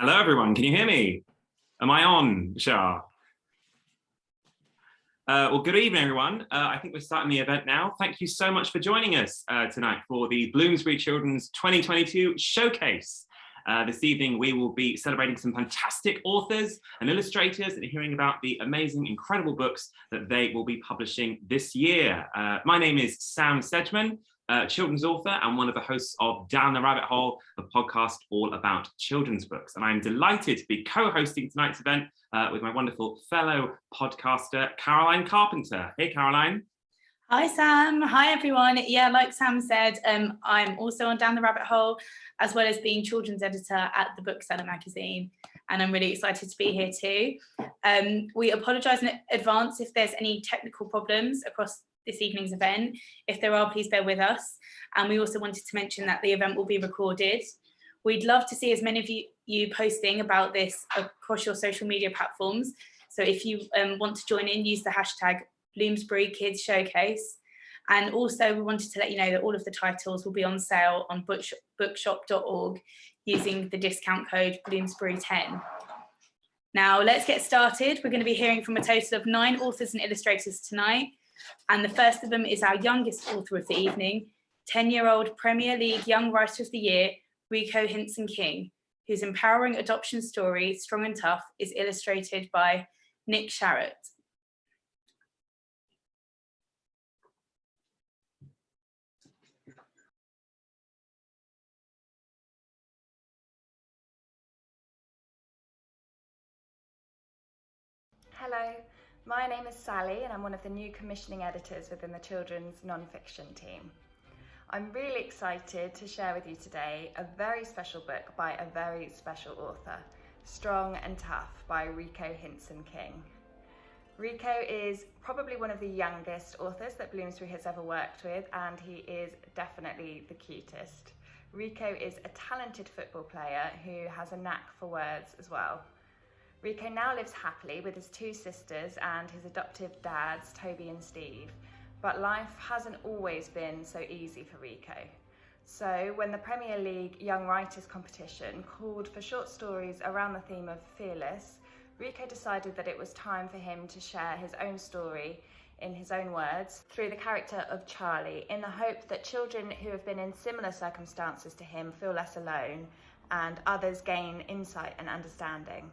Hello, everyone. Can you hear me? Am I on, Shah? Well, good evening, everyone. I think we're starting the event now. Thank you so much for joining us tonight for the Bloomsbury Children's 2022 Showcase. This evening, we will be celebrating some fantastic authors and illustrators and hearing about the amazing, incredible books that they will be publishing this year. My name is Sam Sedgman, children's author and one of the hosts of Down the Rabbit Hole, a podcast all about children's books. And I'm delighted to be co-hosting tonight's event with my wonderful fellow podcaster, Caroline Carpenter. Hey, Caroline. Hi, Sam. Hi, everyone. Yeah, like Sam said, I'm also on Down the Rabbit Hole, as well as being children's editor at the Bookseller magazine. And I'm really excited to be here too. We apologise in advance if there's any technical problems across this evening's event. If there are, please bear with us. And we also wanted to mention that the event will be recorded. We'd love to see as many of you posting about this across your social media platforms. So if you want to join in, use the hashtag Bloomsbury Kids Showcase. And also we wanted to let you know that all of the titles will be on sale on bookshop.org using the discount code Bloomsbury10. Now let's get started. We're going to be hearing from a total of 9 authors and illustrators tonight. And the first of them is our youngest author of the evening, 10-year-old Premier League Young Writer of the Year, Rico Hinson-King, whose empowering adoption story, Strong and Tough, is illustrated by Nick Sharratt. Hello, my name is Sally and I'm one of the new commissioning editors within the children's non-fiction team. I'm really excited to share with you today a very special book by a very special author, Strong and Tough by Rico Hinson-King. Rico is probably one of the youngest authors that Bloomsbury has ever worked with, and he is definitely the cutest. Rico is a talented football player who has a knack for words as well. Rico now lives happily with his 2 sisters and his adoptive dads, Toby and Steve, but life hasn't always been so easy for Rico. So when the Premier League Young Writers competition called for short stories around the theme of fearless, Rico decided that it was time for him to share his own story in his own words through the character of Charlie, in the hope that children who have been in similar circumstances to him feel less alone and others gain insight and understanding.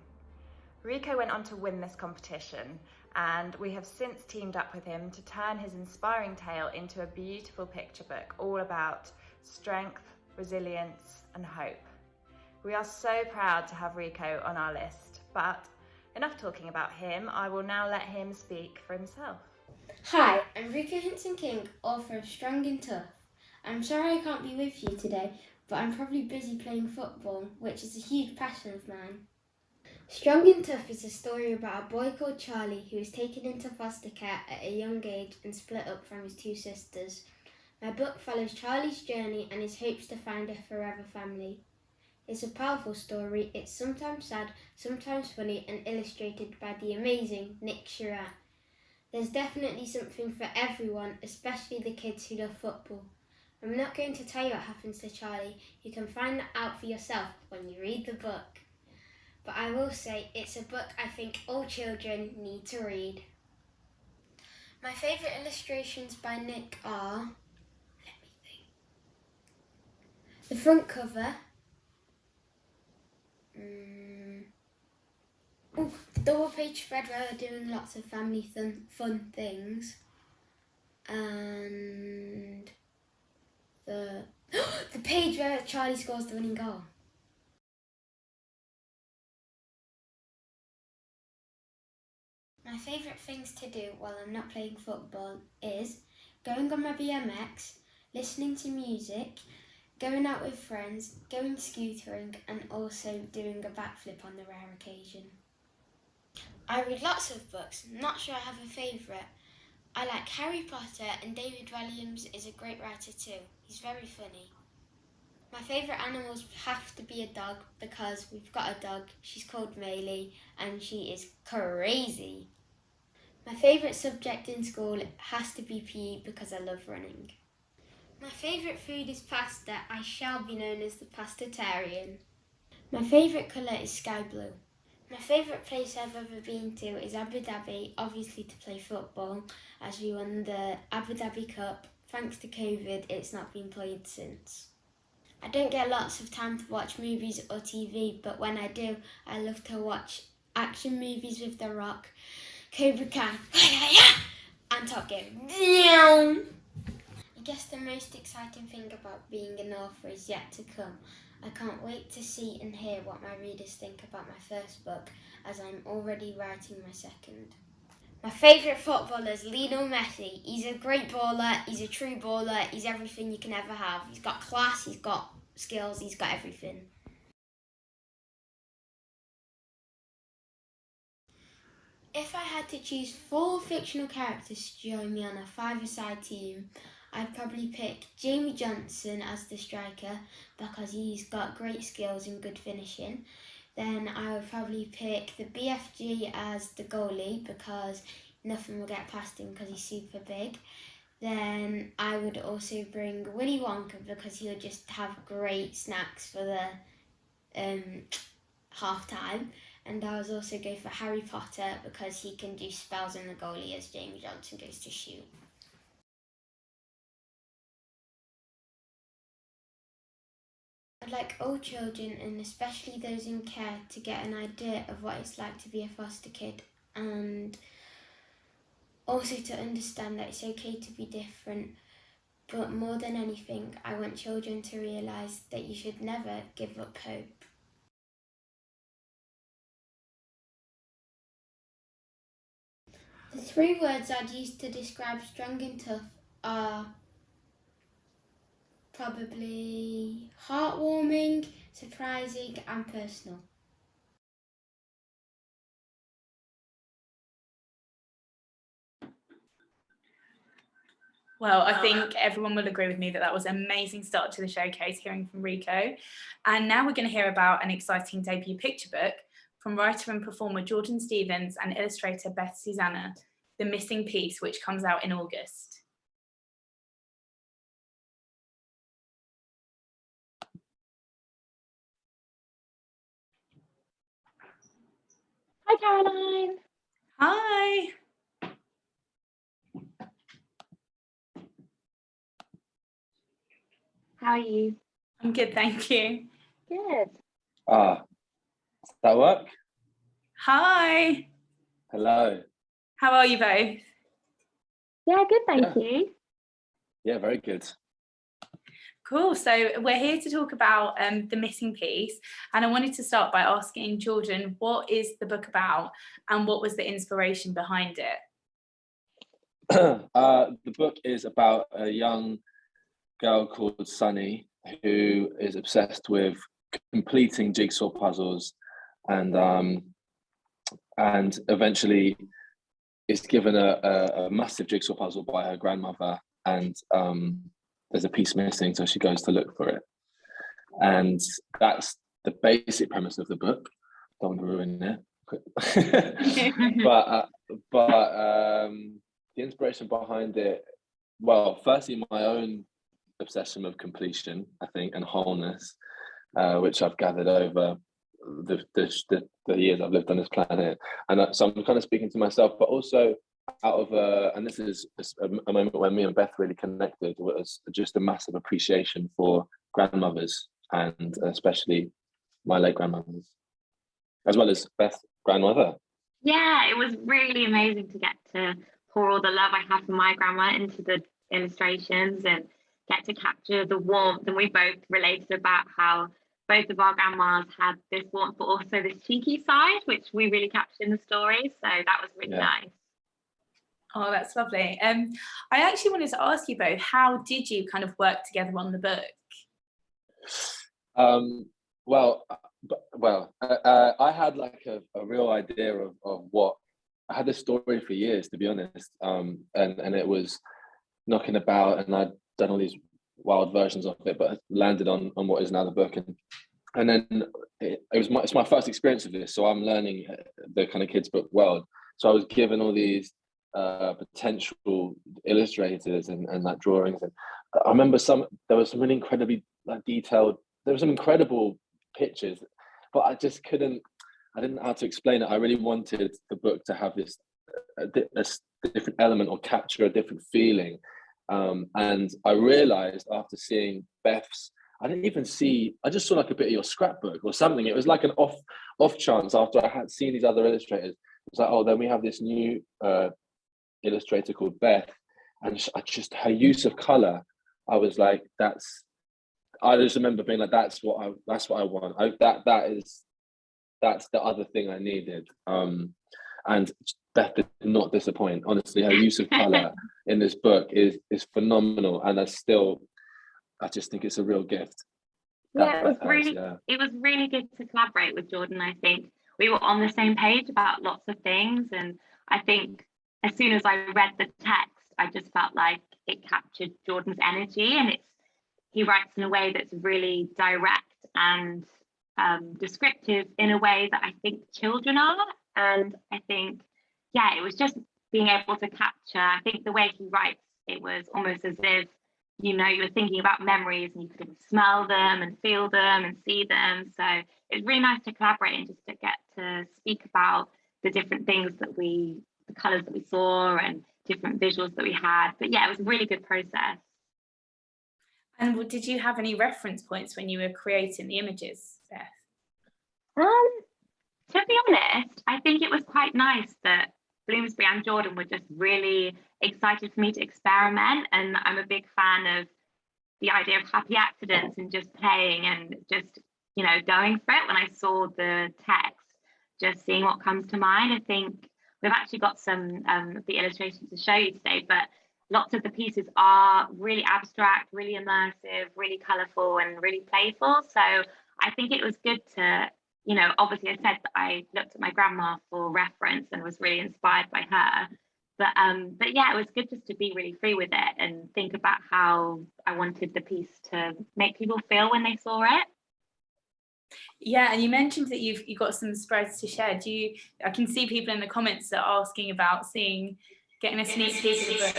Rico went on to win this competition, and we have since teamed up with him to turn his inspiring tale into a beautiful picture book all about strength, resilience and hope. We are so proud to have Rico on our list, but enough talking about him. I will now let him speak for himself. Hi, I'm Rico Hinson-King, author of Strong and Tough. I'm sorry I can't be with you today, but I'm probably busy playing football, which is a huge passion of mine. Strong and Tough is a story about a boy called Charlie who was taken into foster care at a young age and split up from his 2 sisters. My book follows Charlie's journey and his hopes to find a forever family. It's a powerful story. It's sometimes sad, sometimes funny, and illustrated by the amazing Nick Sharratt. There's definitely something for everyone, especially the kids who love football. I'm not going to tell you what happens to Charlie. You can find that out for yourself when you read the book. But I will say it's a book I think all children need to read. My favourite illustrations by Nick are, let me think, the front cover, the double page spread where they're doing lots of family fun things, and the page where Charlie scores the winning goal. My favourite things to do while I'm not playing football is going on my BMX, listening to music, going out with friends, going scootering, and also doing a backflip on the rare occasion. I read lots of books, not sure I have a favourite. I like Harry Potter, and David Walliams is a great writer too. He's very funny. My favourite animals have to be a dog because we've got a dog. She's called Maylie and she is crazy. My favourite subject in school has to be PE because I love running. My favourite food is pasta. I shall be known as the pastatarian. My favourite colour is sky blue. My favourite place I've ever been to is Abu Dhabi, obviously to play football, as we won the Abu Dhabi Cup. Thanks to COVID, it's not been played since. I don't get lots of time to watch movies or TV, but when I do, I love to watch action movies with The Rock, Cobra Kai, and Top Gear. I guess the most exciting thing about being an author is yet to come. I can't wait to see and hear what my readers think about my first book, as I'm already writing my second. My favourite footballer is Lionel Messi. He's a great baller, he's a true baller, he's everything you can ever have. He's got class, he's got skills, he's got everything. If I had to choose 4 fictional characters to join me on a 5-a-side team, I'd probably pick Jamie Johnson as the striker because he's got great skills and good finishing. Then I would probably pick the BFG as the goalie because nothing will get past him because he's super big. Then I would also bring Willy Wonka because he'll just have great snacks for the half time. And I would also go for Harry Potter because he can do spells in the goalie as Jamie Johnson goes to shoot. I'd like all children, and especially those in care, to get an idea of what it's like to be a foster kid, and also to understand that it's okay to be different. But more than anything, I want children to realise that you should never give up hope. The 3 words I'd use to describe Strong and Tough are probably heartwarming, surprising and personal. Well, I think everyone will agree with me that was an amazing start to the showcase, hearing from Rico. And now we're going to hear about an exciting debut picture book from writer and performer Jordan Stevens and illustrator Beth Suzanna, The Missing Piece, which comes out in August. Hi, Caroline. Hi. How are you? I'm good, thank you. Good. Does that work? Hi. Hello. How are you both? Yeah, good, thank you. Yeah, very good. Cool. So we're here to talk about The Missing Piece. And I wanted to start by asking Jordan, what is the book about and what was the inspiration behind it? The book is about a young girl called Sunny who is obsessed with completing jigsaw puzzles and eventually is given a massive jigsaw puzzle by her grandmother, and there's a piece missing, so she goes to look for it. And that's the basic premise of the book. Don't want to ruin it. but the inspiration behind it, well, firstly, my own obsession with completion, I think, and wholeness, which I've gathered over the years I've lived on this planet. And so I'm kind of speaking to myself, but also out of and this is a moment when me and Beth really connected, was just a massive appreciation for grandmothers, and especially my late grandmothers, as well as Beth's grandmother. Yeah, it was really amazing to get to pour all the love I have for my grandma into the illustrations and get to capture the warmth. And we both related about how both of our grandmas had this warmth, but also this cheeky side, which we really captured in the story. So that was really nice. Oh, that's lovely. I actually wanted to ask you both, how did you kind of work together on the book? I had like a real idea of what I had this story for years, to be honest, and it was knocking about, and I'd done all these wild versions of it, but landed on what is now the book, and then it's my first experience of this, so I'm learning the kind of kids book world. So I was given all these potential illustrators and like drawings, and I remember there was some really incredibly detailed. There were some incredible pictures, but I just couldn't. I didn't know how to explain it. I really wanted the book to have this a different element or capture a different feeling. And I realized after seeing Beth's, I just saw like a bit of your scrapbook or something. It was like an off chance after I had seen these other illustrators. It's like, oh, then we have this new illustrator called Beth, and her use of color. I was like, I just remember being like, that's what I want. That's the other thing I needed. And Beth did not disappoint. Honestly, her use of color in this book is phenomenal, and I just think it's a real gift. Yeah, it was really good to collaborate with Jordan. I think we were on the same page about lots of things, and I think as soon as I read the text, I just felt like it captured Jordan's energy, and he writes in a way that's really direct and descriptive in a way that I think children are. And I think, it was just being able to capture, I think the way he writes, it was almost as if, you were thinking about memories and you could smell them and feel them and see them. So it's really nice to collaborate and just to get to speak about the different things the colours that we saw and different visuals that we had. But it was a really good process. And did you have any reference points when you were creating the images, Beth? To be honest, I think it was quite nice that Bloomsbury and Jordan were just really excited for me to experiment, and I'm a big fan of the idea of happy accidents and just playing and just going for it. When I saw the text, just seeing what comes to mind. I think we've actually got some of the illustrations to show you today, but lots of the pieces are really abstract, really immersive, really colourful and really playful. So I think it was good to, obviously I said that I looked at my grandma for reference and was really inspired by her. But it was good just to be really free with it and think about how I wanted the piece to make people feel when they saw it. Yeah, and you mentioned that you've got some spreads to share. I can see people in the comments that are asking about getting a sneak peek of the book.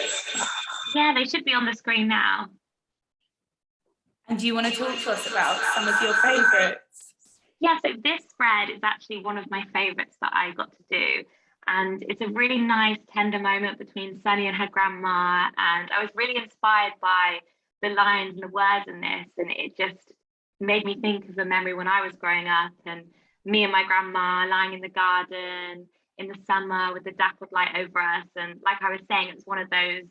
Yeah, they should be on the screen now. And do you want to talk to us about some of your favourites? Yeah, so this spread is actually one of my favourites that I got to do. And it's a really nice, tender moment between Sunny and her grandma. And I was really inspired by the lines and the words in this. And it just made me think of a memory when I was growing up and me and my grandma lying in the garden in the summer with the dappled light over us. And like I was saying, it's one of those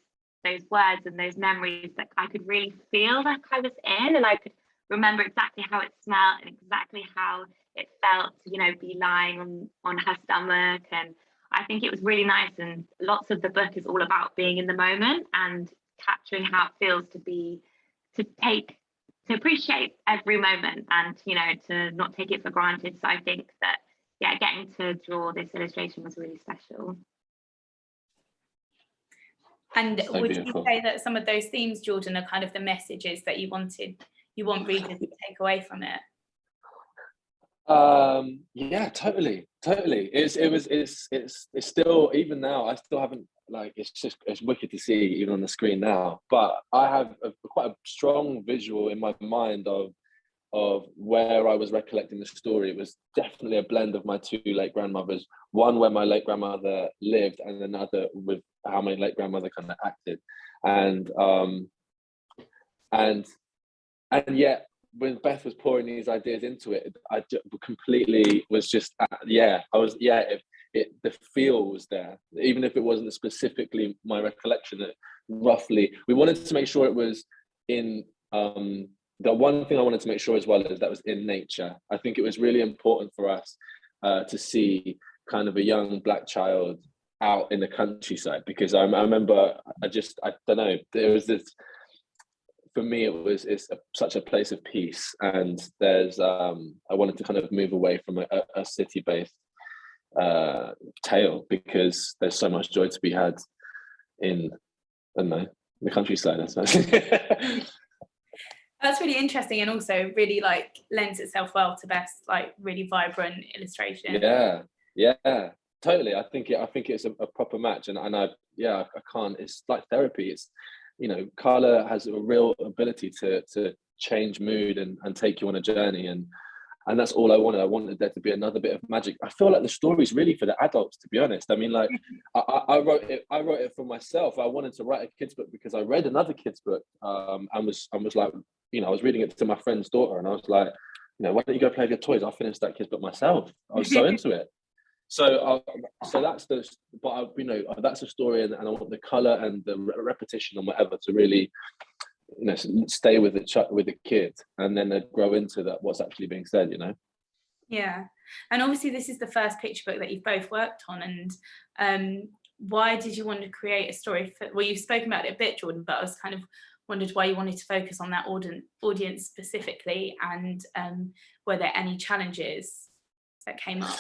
words and those memories that I could really feel like I was in, and I could remember exactly how it smelled and exactly how it felt to, be lying on her stomach. And I think it was really nice. And lots of the book is all about being in the moment and capturing how it feels to appreciate every moment and, to not take it for granted. So I think that, getting to draw this illustration was really special. And So would beautiful. you say that some of those themes, Jordan, are kind of the messages that you want readers to take away from it? Yeah, totally. It's still, even now, I still haven't, it's wicked to see even on the screen now, but I have quite a strong visual in my mind of where I was recollecting the story. It was definitely a blend of my two late grandmothers, one where my late grandmother lived and another with how my late grandmother kind of acted. And yet when Beth was pouring these ideas into it, I completely was just, the feel was there, even if it wasn't specifically my recollection. That roughly, we wanted to make sure it was in, the one thing I wanted to make sure as well is that was in nature. I think it was really important for us to see kind of a young Black child out in the countryside, because I remember, I don't know, there was this, for me, it's such a place of peace, and there's I wanted to kind of move away from a city-based tale, because there's so much joy to be had in, I don't know, the countryside, I suppose. That's really interesting, and also really lends itself well to Beth's really vibrant illustration. Yeah, totally. I think it's a proper match, and I can't. It's like therapy. It's, color has a real ability to change mood and take you on a journey, and And that's all I wanted. I wanted there to be another bit of magic. I feel like the story is really for the adults, to be honest. I mean, like, I wrote it for myself. I wanted to write a kid's book because I read another kid's book, and was like, you know, I was reading it to my friend's daughter, and I was like, you know, why don't you go play with your toys? I'll finish that kid's book myself. I was so into it. So that's that's a story, and I want the color and the repetition and whatever to really, you know, stay with the kid, and then they grow into that what's actually being said, you know. Yeah, and obviously this is the first picture book that you've both worked on, and why did you want to create a story for, well, you've spoken about it a bit, Jordan, but I was kind of wondered why you wanted to focus on that audience specifically, and were there any challenges that came up?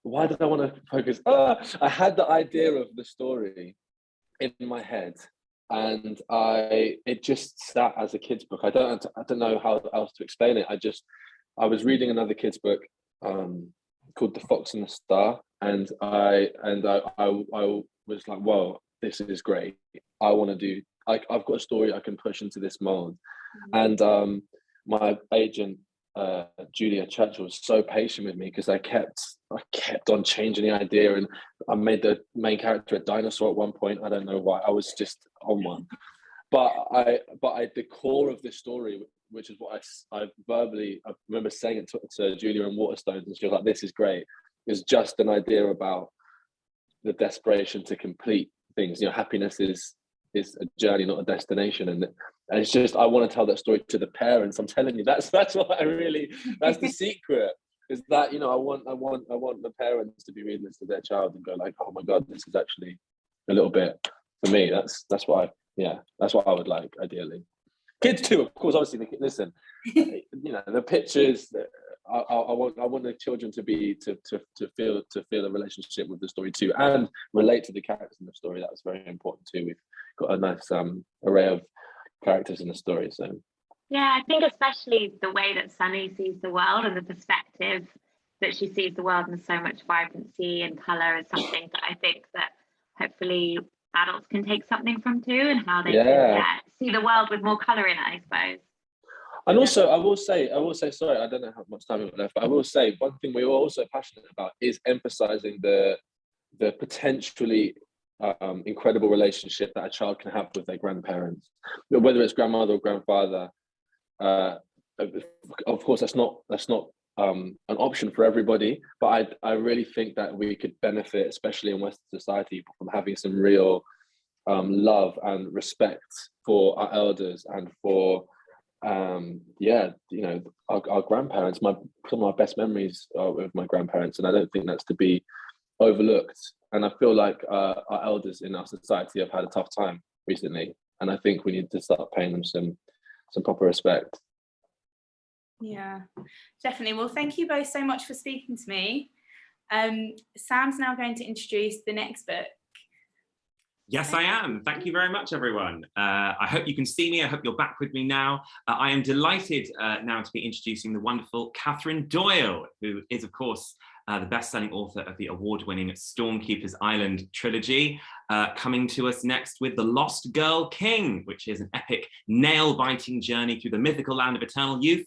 Why did I want to focus? I had the idea of the story in my head, and it just sat as a kid's book. I don't know how else to explain it. I was reading another kid's book called The Fox and the Star, and I was like, whoa, this is great. I've got a story I can push into this mold. And my agent, Julia Churchill, was so patient with me because I kept on changing the idea, and I made the main character a dinosaur at one point. I don't know why. I was just on one. But the core of this story, which is what I remember saying it to Julia in Waterstones, and she was like, this is great. It's just an idea about the desperation to complete things. You know, happiness is a journey, not a destination, and it's just, I want to tell that story to the parents. I'm telling you, that's what that's the secret, is that, you know, I want the parents to be reading this to their child and go like, oh my god, this is actually a little bit for me. That's what I would like, ideally. Kids too, of course. Obviously, listen, you know, the pictures. I want the children to feel a relationship with the story too, and relate to the characters in the story. That was very important too. We've got a nice array of characters in the story. So yeah, I think especially the way that Sunny sees the world and the perspective that she sees the world in so much vibrancy and colour is something that I think that hopefully adults can take something from too, and how they can see the world with more colour in it, I suppose. And also, I will say, sorry, I don't know how much time we have left, but I will say one thing we were also passionate about is emphasising the potentially incredible relationship that a child can have with their grandparents, whether it's grandmother or grandfather. Of course, that's not an option for everybody, but I really think that we could benefit, especially in Western society, from having some real love and respect for our elders and for you know, our grandparents. Some of my best memories are with my grandparents, and I don't think that's to be overlooked. And I feel like our elders in our society have had a tough time recently, and I think we need to start paying them some proper respect. Yeah, definitely. Well, thank you both so much for speaking to me. Sam's now going to introduce the next book. Yes, I am. Thank you very much, everyone. I hope you can see me. I hope you're back with me now. I am delighted now to be introducing the wonderful Katherine Doyle, who is, of course, the best-selling author of the award-winning Stormkeeper's Island trilogy, coming to us next with The Lost Girl King, which is an epic, nail-biting journey through the mythical land of eternal youth.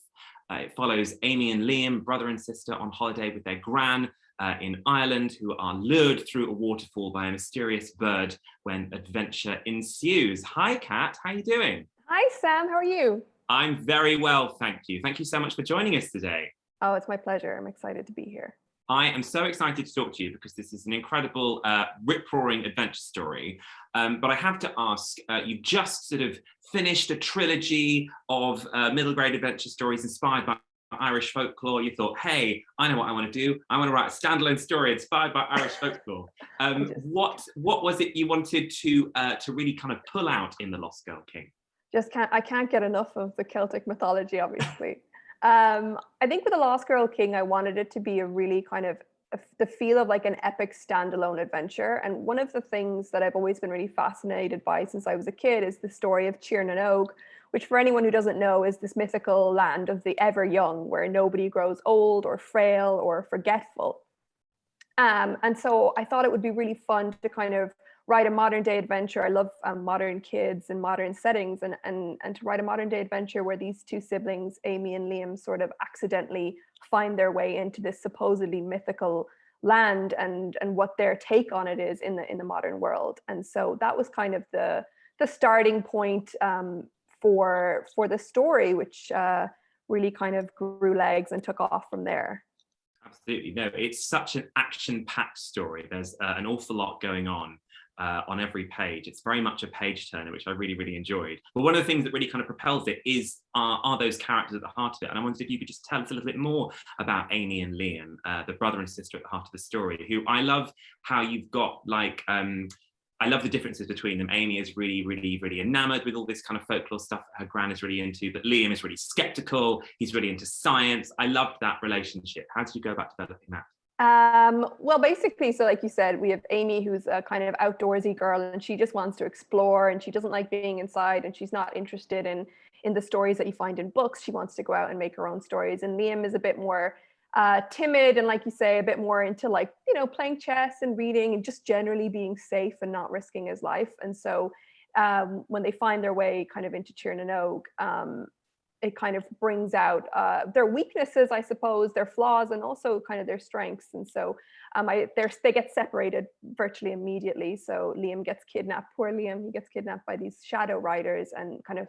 It follows Amy and Liam, brother and sister, on holiday with their gran in Ireland, who are lured through a waterfall by a mysterious bird when adventure ensues. Hi, Kat, how are you doing? Hi, Sam, how are you? I'm very well, thank you. Thank you so much for joining us today. Oh, it's my pleasure. I'm excited to be here. I am so excited to talk to you because this is an incredible, rip-roaring adventure story. But I have to ask, you've just sort of finished a trilogy of middle grade adventure stories inspired by Irish folklore. You thought, hey, I know what I want to do. I want to write a standalone story inspired by Irish folklore. What was it you wanted to really kind of pull out in The Lost Girl King? I can't get enough of the Celtic mythology, obviously. I think with The Lost Girl King, I wanted it to be a really kind of the feel of like an epic standalone adventure. And one of the things that I've always been really fascinated by since I was a kid is the story of Tír na nÓg, which for anyone who doesn't know is this mythical land of the ever young, where nobody grows old or frail or forgetful. And so I thought it would be really fun to kind of write a modern day adventure. I love modern kids and modern settings, and to write a modern day adventure where these two siblings, Amy and Liam, sort of accidentally find their way into this supposedly mythical land, and what their take on it is in the modern world. And so that was kind of the starting point for the story, which really kind of grew legs and took off from there. Absolutely. No, it's such an action-packed story. There's an awful lot going on every page. It's very much a page turner, which I really, really enjoyed. But one of the things that really kind of propels it are those characters at the heart of it. And I wondered if you could just tell us a little bit more about Amy and Liam, the brother and sister at the heart of the story, who I love how you've got like, I love the differences between them. Amy is really, really, really enamored with all this kind of folklore stuff that her gran is really into, but Liam is really skeptical. He's really into science. I loved that relationship. How did you go about developing that? Well, basically, so like you said, we have Amy, who's a kind of outdoorsy girl, and she just wants to explore, and she doesn't like being inside, and she's not interested in the stories that you find in books. She wants to go out and make her own stories. And Liam is a bit more timid, and like you say, a bit more into, like, you know, playing chess and reading and just generally being safe and not risking his life. And so when they find their way kind of into Tir na Nog, it kind of brings out their weaknesses, I suppose, their flaws, and also kind of their strengths. And so they get separated virtually immediately. So Liam gets kidnapped, poor Liam, he gets kidnapped by these shadow riders and kind of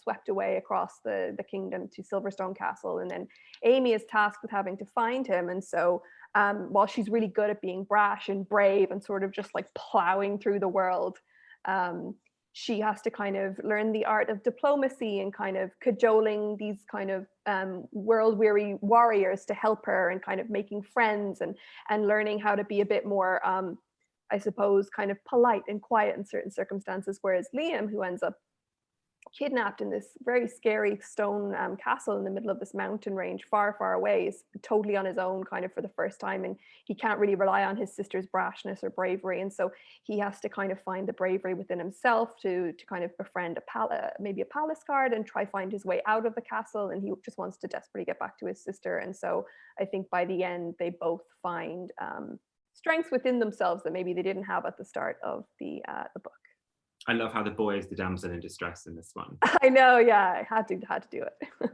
swept away across the kingdom to Silverstone Castle. And then Amy is tasked with having to find him. And so while she's really good at being brash and brave and sort of just like plowing through the world, she has to kind of learn the art of diplomacy and kind of cajoling these kind of world-weary warriors to help her, and kind of making friends and learning how to be a bit more, I suppose, kind of polite and quiet in certain circumstances. Whereas Liam, who ends up kidnapped in this very scary stone castle in the middle of this mountain range far, far away, is totally on his own kind of for the first time, and he can't really rely on his sister's brashness or bravery. And so he has to kind of find the bravery within himself to kind of befriend maybe a palace guard and try find his way out of the castle. And he just wants to desperately get back to his sister. And so I think by the end they both find strengths within themselves that maybe they didn't have at the start of the book. I love how the boy is the damsel in distress in this one. I know, yeah, I had to do it.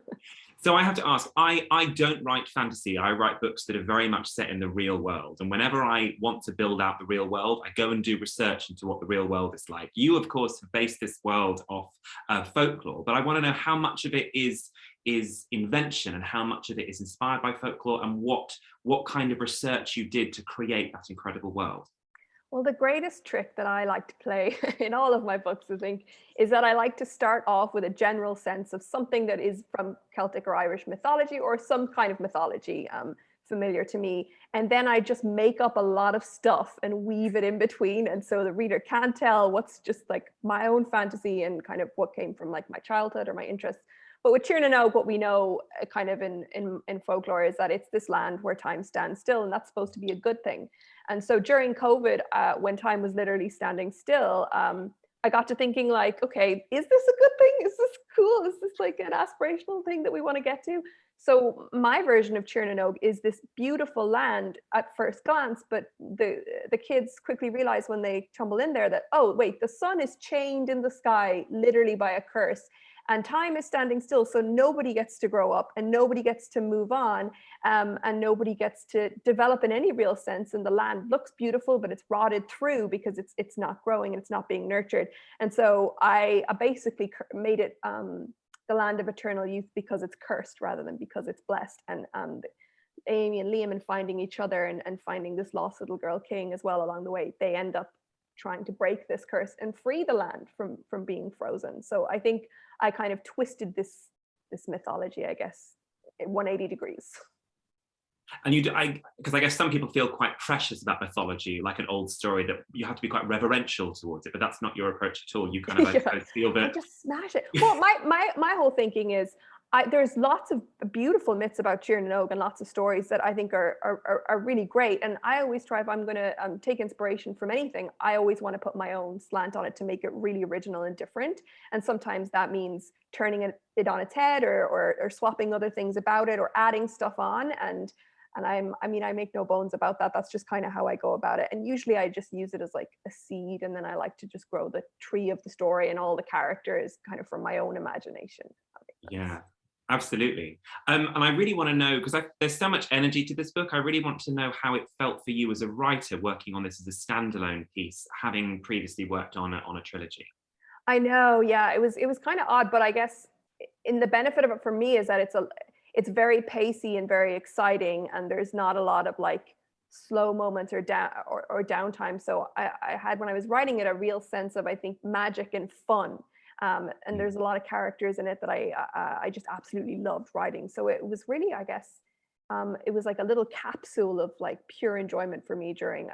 So I have to ask, I don't write fantasy. I write books that are very much set in the real world. And whenever I want to build out the real world, I go and do research into what the real world is like. You, of course, have based this world off folklore, but I want to know how much of it is invention and how much of it is inspired by folklore, and what kind of research you did to create that incredible world. Well, the greatest trick that I like to play in all of my books, I think, is that I like to start off with a general sense of something that is from Celtic or Irish mythology, or some kind of mythology familiar to me. And then I just make up a lot of stuff and weave it in between. And so the reader can't tell what's just like my own fantasy and kind of what came from like my childhood or my interests. But with Tir na Nog, what we know kind of in folklore is that it's this land where time stands still, and that's supposed to be a good thing. And so during COVID, when time was literally standing still, I got to thinking like, okay, is this a good thing? Is this cool? Is this like an aspirational thing that we want to get to? So my version of Tir na Nog is this beautiful land at first glance, but the kids quickly realize when they tumble in there that, oh, wait, the sun is chained in the sky literally by a curse. And time is standing still, so nobody gets to grow up and nobody gets to move on, and nobody gets to develop in any real sense. And the land looks beautiful, but it's rotted through because it's not growing and it's not being nurtured. And so I basically made it the land of eternal youth because it's cursed rather than because it's blessed. And Amy and Liam, and finding each other and finding this lost little girl king as well along the way, they end up trying to break this curse and free the land from being frozen. So I think I kind of twisted this mythology, I guess, in 180 degrees. And because I guess some people feel quite precious about mythology, like an old story, that you have to be quite reverential towards it, but that's not your approach at all. You kind of yeah. feel that. I just smash it. Well, my whole thinking is, there's lots of beautiful myths about Tir na Nog and lots of stories that I think are really great. And I always try, if I'm going to take inspiration from anything, I always want to put my own slant on it to make it really original and different. And sometimes that means turning it on its head or swapping other things about it or adding stuff on. And And I mean, I make no bones about that. That's just kind of how I go about it. And usually I just use it as like a seed, and then I like to just grow the tree of the story and all the characters kind of from my own imagination. Yeah, absolutely. And I really want to know, because there's so much energy to this book, I really want to know how it felt for you as a writer working on this as a standalone piece, having previously worked on a trilogy. I know, yeah, it was kind of odd, but I guess in the benefit of it for me is that it's very pacey and very exciting, and there's not a lot of like slow moments or downtime. So I had, when I was writing it, a real sense of, I think, magic and fun. And there's a lot of characters in it that I just absolutely loved writing. So it was really, I guess, it was like a little capsule of like pure enjoyment for me during,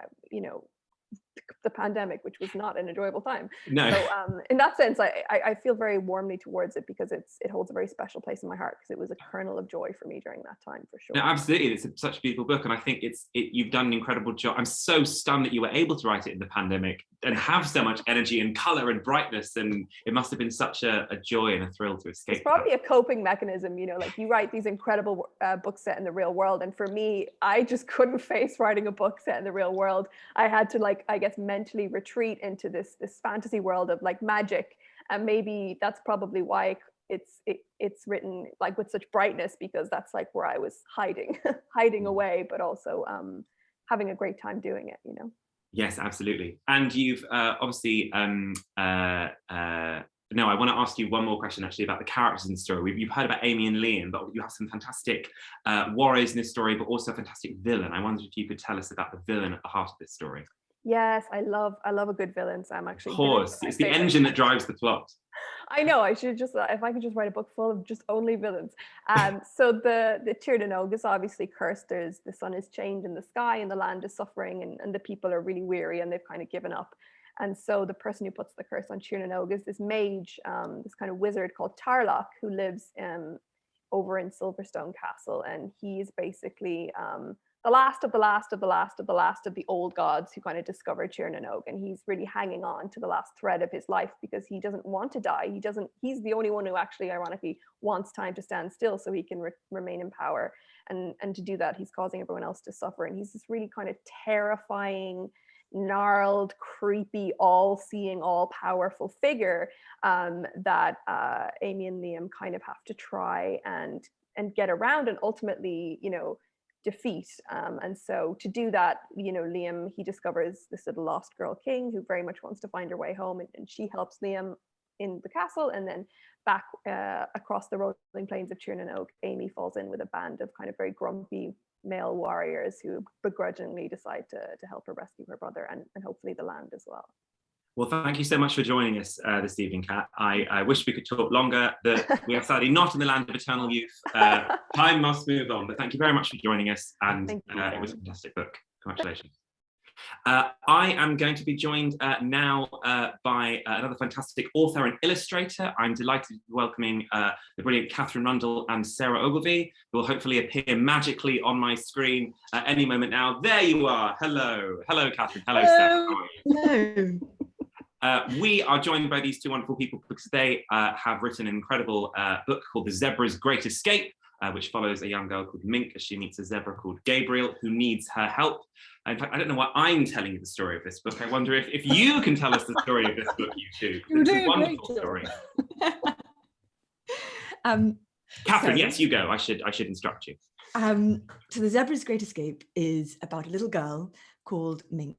the pandemic, which was not an enjoyable time. No. So in that sense, I feel very warmly towards it, because it holds a very special place in my heart, because it was a kernel of joy for me during that time, for sure. No, absolutely. It's such a beautiful book, and I think you've done an incredible job. I'm so stunned that you were able to write it in the pandemic and have so much energy and color and brightness, and it must have been such a joy and a thrill to escape. It's probably a coping mechanism, like you write these incredible books set in the real world, and for me, I just couldn't face writing a book set in the real world. I had to, like, I guess, mentally retreat into this fantasy world of like magic, and maybe that's probably why it's written like with such brightness, because that's like where I was hiding away, but also having a great time doing it. Yes, absolutely. And you've obviously no, I want to ask you one more question actually about the characters in the story. You've heard about Amy and Liam, but you have some fantastic warriors in this story, but also a fantastic villain. I wondered if you could tell us about the villain at the heart of this story. Yes, I love a good villain, Sam. Actually, of course, it's the engine that drives the plot. I know. I should just, if I could just write a book full of just only villains. So the Tír na nÓg is obviously cursed. The sun is chained in the sky, and the land is suffering, and the people are really weary, and they've kind of given up. And so the person who puts the curse on Tír na nÓg is this mage, this kind of wizard called Tarlach, who lives over in Silverstone Castle, and he's basically the last of the old gods who kind of discovered Tír na nÓg, and he's really hanging on to the last thread of his life, because he doesn't want to die. He's the only one who actually, ironically, wants time to stand still so he can remain in power, and to do that, he's causing everyone else to suffer. And he's this really kind of terrifying, gnarled, creepy, all-seeing, all-powerful figure that Amy and Liam kind of have to try and get around, and ultimately, defeat. And so to do that, Liam, he discovers this little lost girl king who very much wants to find her way home, and she helps Liam in the castle. And then back across the rolling plains of Tír na nÓg, Amy falls in with a band of kind of very grumpy male warriors who begrudgingly decide to help her rescue her brother and hopefully the land as well. Well, thank you so much for joining us this evening, Kat. I wish we could talk longer. We are sadly not in the land of eternal youth. Time must move on, but thank you very much for joining us, and it was a fantastic book. Congratulations. I am going to be joined now by another fantastic author and illustrator. I'm delighted to be welcoming the brilliant Katherine Rundell and Sara Ogilvie, who will hopefully appear magically on my screen any moment now. There you are. Hello. Hello, Katherine. Hello, Sara. How are you? Hello. We are joined by these two wonderful people because they have written an incredible book called The Zebra's Great Escape, which follows a young girl called Mink as she meets a zebra called Gabriel who needs her help. In fact, I don't know why I'm telling you the story of this book. I wonder if you can tell us the story of this book, you two. It's a wonderful story. Katherine, yes, you go. I should instruct you. So The Zebra's Great Escape is about a little girl called Mink,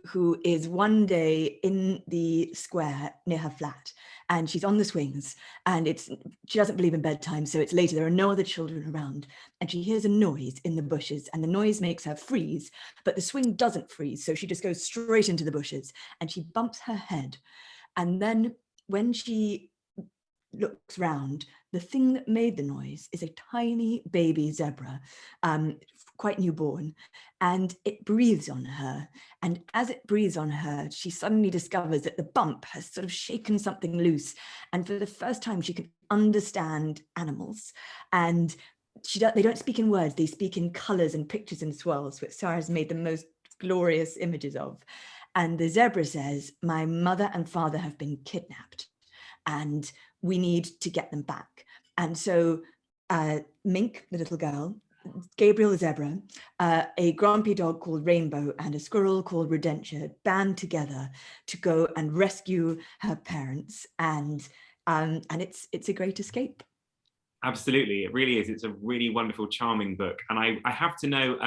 who is one day in the square near her flat, and she's on the swings, and she doesn't believe in bedtime, so it's later, there are no other children around, and she hears a noise in the bushes, and the noise makes her freeze, but the swing doesn't freeze, so she just goes straight into the bushes, and she bumps her head. And then when she looks round, the thing that made the noise is a tiny baby zebra, quite newborn, and it breathes on her. And as it breathes on her, she suddenly discovers that the bump has sort of shaken something loose. And for the first time, she can understand animals. And they don't speak in words, they speak in colours and pictures and swirls, which Sara has made the most glorious images of. And the zebra says, "My mother and father have been kidnapped, and we need to get them back." And so Mink, the little girl, Gabriel the zebra, a grumpy dog called Rainbow, and a squirrel called Rodentia band together to go and rescue her parents, and it's a great escape. Absolutely, it really is. It's a really wonderful, charming book. And I have to know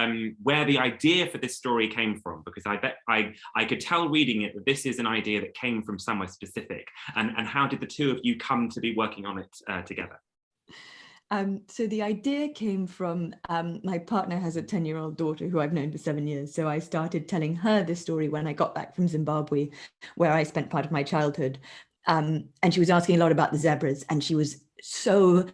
where the idea for this story came from, because I bet I could tell reading it that this is an idea that came from somewhere specific. And how did the two of you come to be working on it together? So the idea came from my partner has a 10-year-old daughter who I've known for 7 years. So I started telling her this story when I got back from Zimbabwe, where I spent part of my childhood. And she was asking a lot about the zebras, and she was so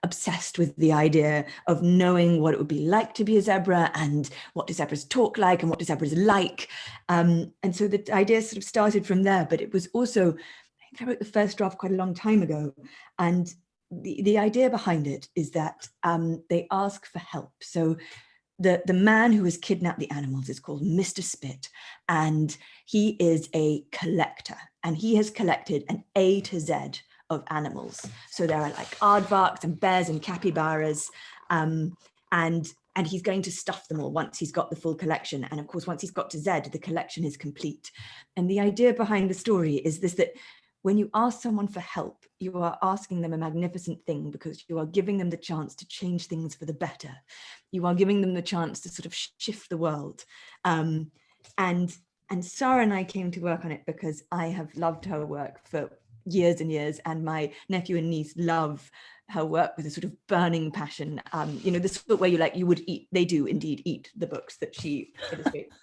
obsessed with the idea of knowing what it would be like to be a zebra, and what do zebras talk like, and what do zebras like. And so the idea sort of started from there, but it was also, I think I wrote the first draft quite a long time ago. And the idea behind it is that they ask for help. So the man who has kidnapped the animals is called Mr. Spit, and he is a collector, and he has collected an A to Z of animals. So there are like aardvarks and bears and capybaras, and he's going to stuff them all once he's got the full collection. And of course, once he's got to Z, the collection is complete. And the idea behind the story is this, that when you ask someone for help, you are asking them a magnificent thing, because you are giving them the chance to change things for the better. You are giving them the chance to sort of shift the world. And Sara and I came to work on it because I have loved her work for years and years, and my nephew and niece love her work with a sort of burning passion. You know, the sort where you would eat, they do indeed eat the books that she illustrates.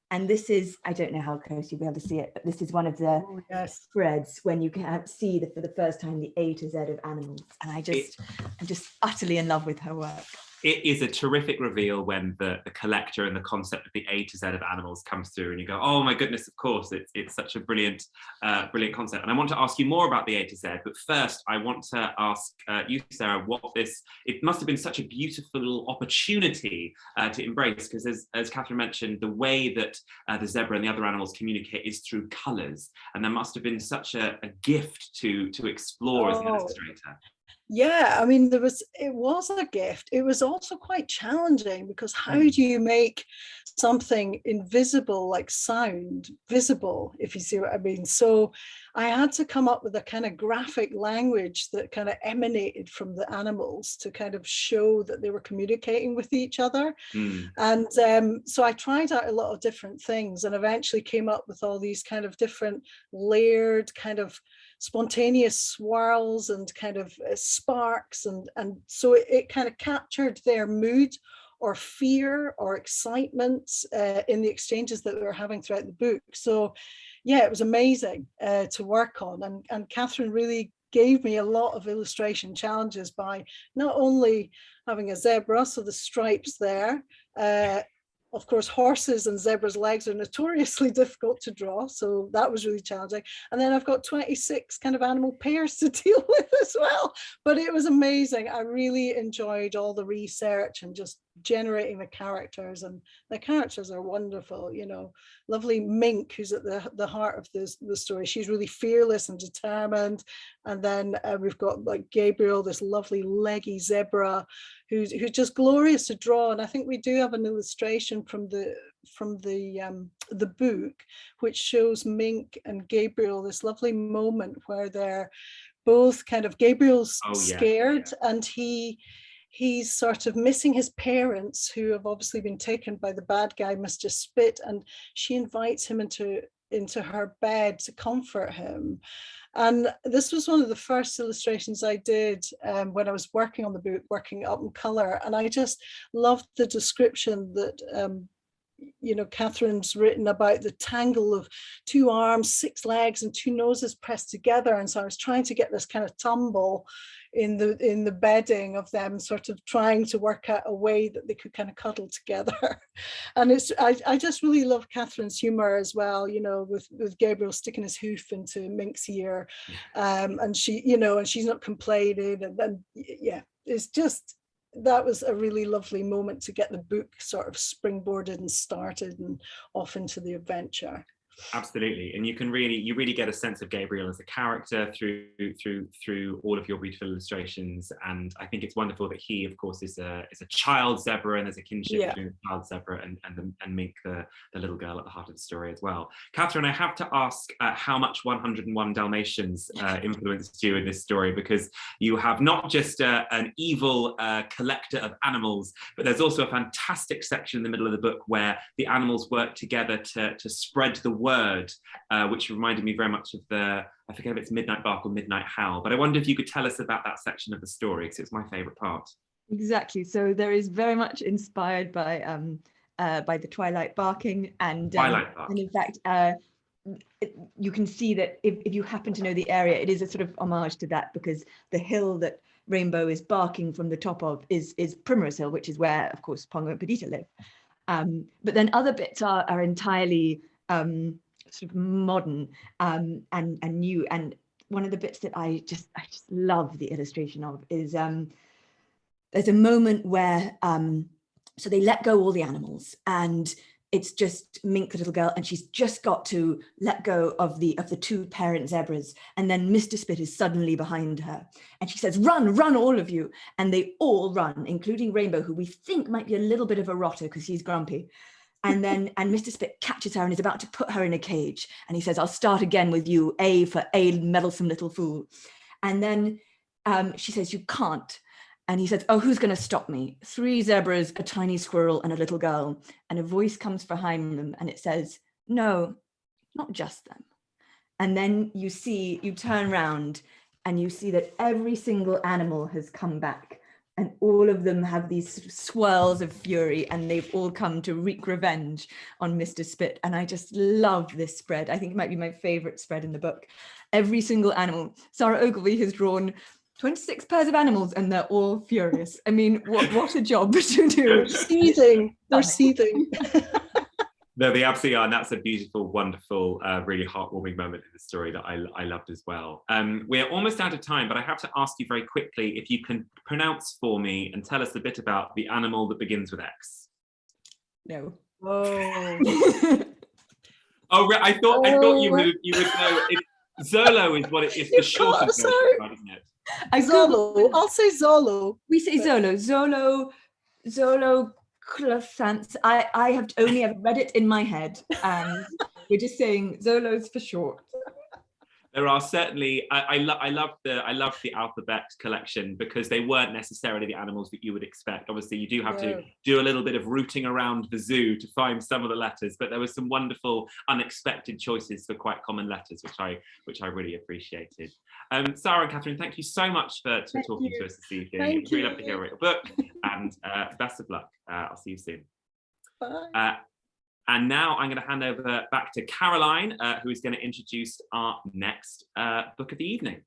And this is, I don't know how close you'll be able to see it, but this is one of the spreads when you can see for the first time the A to Z of animals. And I'm just utterly in love with her work. It is a terrific reveal when the collector and the concept of the A to Z of animals comes through, and you go, oh my goodness, of course, it's such a brilliant concept. And I want to ask you more about the A to Z, but first I want to ask you, Sara, it must have been such a beautiful opportunity to embrace, because as Katherine mentioned, the way that the zebra and the other animals communicate is through colours, and there must have been such a gift to explore as an illustrator. Yeah, I mean, it was a gift. It was also quite challenging, because how do you make something invisible like sound visible, if you see what I mean? So I had to come up with a kind of graphic language that kind of emanated from the animals to kind of show that they were communicating with each other. And so I tried out a lot of different things, and eventually came up with all these kind of different layered kind of spontaneous swirls and kind of sparks, and so it kind of captured their mood or fear or excitement in the exchanges that we were having throughout the book. So yeah, it was amazing to work on, and Katherine really gave me a lot of illustration challenges by not only having a zebra, so the stripes there, of course, horses and zebras' legs are notoriously difficult to draw, so that was really challenging. And then I've got 26 kind of animal pairs to deal with as well. But it was amazing. I really enjoyed all the research and just generating the characters, and the characters are wonderful. You know, lovely Mink, who's at the heart of the story. She's really fearless and determined. And then we've got like Gabriel, this lovely leggy zebra, who's just glorious to draw. And I think we do have an illustration from the book which shows Mink and Gabriel, this lovely moment where they're both kind of, Gabriel's scared, and he's sort of missing his parents, who have obviously been taken by the bad guy, Mr. Spit, and she invites him into her bed to comfort him. And this was one of the first illustrations I did when I was working on the book, working up in colour, and I just loved the description that you know, Katherine's written about the tangle of 2 arms, 6 legs and 2 noses pressed together. And so I was trying to get this kind of tumble in the bedding of them sort of trying to work out a way that they could kind of cuddle together. And I just really love Katherine's humor as well, you know, with Gabriel sticking his hoof into Mink's ear, and she, you know, and she's not complaining, and then yeah, it's just, that was a really lovely moment to get the book sort of springboarded and started and off into the adventure. Absolutely, and you really get a sense of Gabriel as a character through all of your beautiful illustrations, and I think it's wonderful that he, of course, is a child zebra, and there's a kinship between the child zebra and Mink, the little girl at the heart of the story as well. Katherine, I have to ask how much 101 Dalmatians influenced you in this story, because you have not just an evil collector of animals, but there's also a fantastic section in the middle of the book where the animals work together to spread the word, which reminded me very much of I forget if it's Midnight Bark or Midnight Howl, but I wonder if you could tell us about that section of the story, because it's my favourite part. Exactly. So there is very much inspired by the twilight barking, and in fact, you can see that if you happen to know the area, it is a sort of homage to that, because the hill that Rainbow is barking from the top of is Primrose Hill, which is where, of course, Pongo and Perdita live. But then other bits are entirely sort of modern and new. And one of the bits that I just love the illustration of is there's a moment where so they let go all the animals, and it's just Mink, the little girl, and she's just got to let go of the two parent zebras, and then Mr. Spit is suddenly behind her, and she says, run, all of you, and they all run, including Rainbow, who we think might be a little bit of a rotter because he's grumpy. And Mr. Spit catches her and is about to put her in a cage, and he says, I'll start again with you, A for a meddlesome little fool. And then she says, you can't. And he says, oh, who's going to stop me? 3 zebras, a tiny squirrel, and a little girl. And a voice comes behind them, and it says, no, not just them. And then you turn around, and you see that every single animal has come back, and all of them have these sort of swirls of fury, and they've all come to wreak revenge on Mr. Spit. And I just love this spread. I think it might be my favorite spread in the book. Every single animal. Sara Ogilvie has drawn 26 pairs of animals, and they're all furious. I mean, what a job to do. They're seething. No, they absolutely are, and that's a beautiful, wonderful, really heartwarming moment in the story that I loved as well. We're almost out of time, but I have to ask you very quickly if you can pronounce for me and tell us a bit about the animal that begins with X. No. Oh. Oh, I thought you would know. Zolo is what it is. The shortest version, isn't it? Zolo. I'll say Zolo. We say Zolo. Zolo Clothanthes. I have only ever read it in my head, and we're just saying Zolos for short. There are certainly, I love the alphabet collection, because they weren't necessarily the animals that you would expect. Obviously, you do have to do a little bit of rooting around the zoo to find some of the letters, but there were some wonderful, unexpected choices for quite common letters, which I really appreciated. Sara and Katherine, thank you so much for talking to us this evening. It was really lovely to hear about your book, and best of luck. I'll see you soon. Bye. And now I'm going to hand over back to Caroline, who is going to introduce our next book of the evening.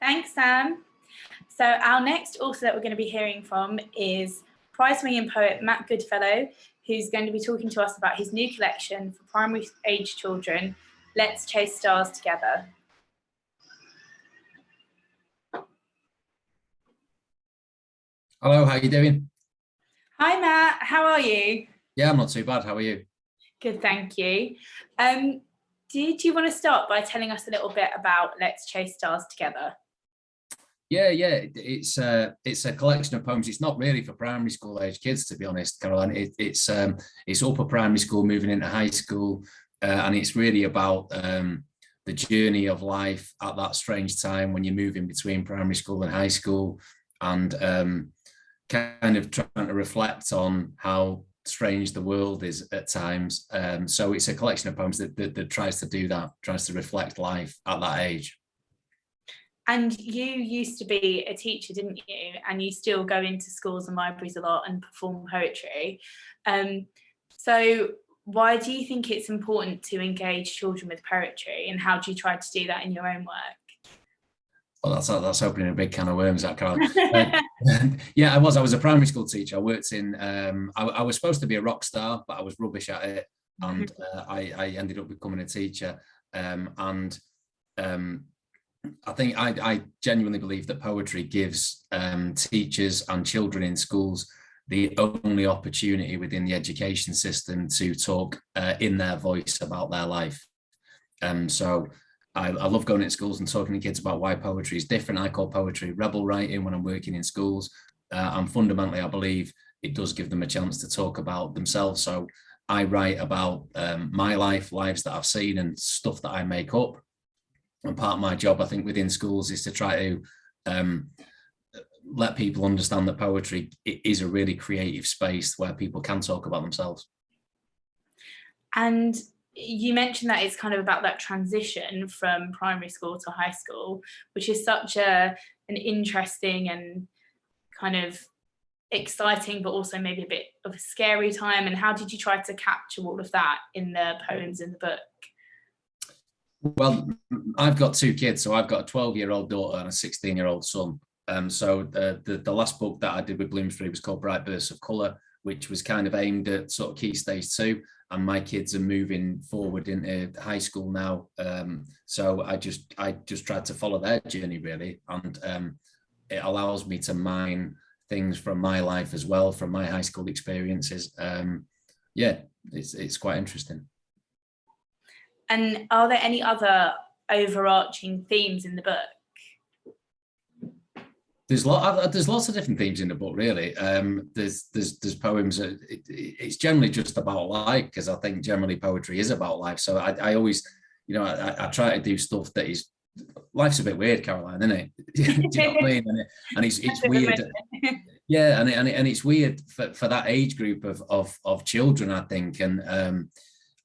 Thanks, Sam. So our next author that we're going to be hearing from is prize-winning poet Matt Goodfellow, who's going to be talking to us about his new collection for primary age children, Let's Chase Stars Together. Hello, how are you doing? Hi, Matt. How are you? Yeah, I'm not too bad. How are you? Good, thank you. Did you want to start by telling us a little bit about Let's Chase Stars Together? Yeah, it's a collection of poems. It's not really for primary school age kids, to be honest, Caroline. It's upper primary school moving into high school, and it's really about the journey of life at that strange time when you're moving between primary school and high school, and kind of trying to reflect on how strange the world is at times. So it's a collection of poems that tries to do that, tries to reflect life at that age. And you used to be a teacher, didn't you? And you still go into schools and libraries a lot and perform poetry. So why do you think it's important to engage children with poetry, and how do you try to do that in your own work? Well, that's opening a big can of worms, that, Caroline. Yeah, I was a primary school teacher. I worked in, I was supposed to be a rock star, but I was rubbish at it. and I ended up becoming a teacher. And I think I genuinely believe that poetry gives teachers and children in schools the only opportunity within the education system to talk in their voice about their life. So I love going into schools and talking to kids about why poetry is different. I call poetry rebel writing when I'm working in schools. And fundamentally, I believe it does give them a chance to talk about themselves. So I write about my life, lives that I've seen, and stuff that I make up. And part of my job, I think, within schools is to try to let people understand that poetry is a really creative space where people can talk about themselves. And you mentioned that it's kind of about that transition from primary school to high school, which is such an interesting and kind of exciting, but also maybe a bit of a scary time. And how did you try to capture all of that in the poems in the book? Well, I've got two kids, so I've got a 12-year-old daughter and a 16-year-old son. So the last book that I did with Bloomsbury was called Bright Bursts of Colour, which was kind of aimed at sort of Key Stage 2, and my kids are moving forward into high school now. So I just tried to follow their journey, really, and it allows me to mine things from my life as well, from my high school experiences. Yeah, it's quite interesting. And are there any other overarching themes in the book? There's lots of different themes in the book, really. There's poems. It's generally just about life, because I think generally poetry is about life. So I always, I try to do stuff that is, life's a bit weird, Caroline, isn't it? Do you know what I mean? And it's weird. Yeah, and it's weird for that age group of children, I think. And